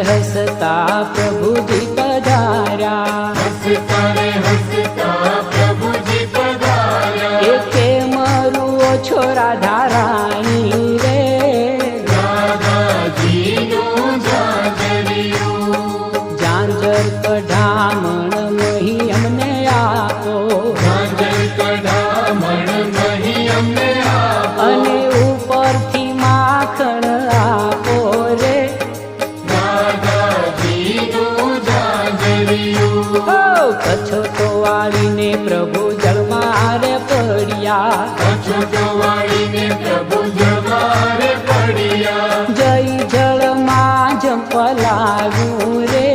હસતા પ્રભુજી પધાર્યા, હસતા રે હસતા પ્રભુજી પધાર્યા. એ કેમ રૂઓ છો રાધા રાણી રે, રાધાજીનું જાજરિયું. ઝાંઝર કઢામણ મહી અમને આપો, ઝાંઝર કઢામણ નહીં અમને આપો. અને ઉપરથી માખણ આપો રે, રાધાજીનું જાજરિયું. કછોટો વાળીને પ્રભુ જળમાં રે પડ્યા, અછૂતો વાળીને પ્રભુ જવારે પડ્યા. જય જળમાં જંપલાવ્યું રે,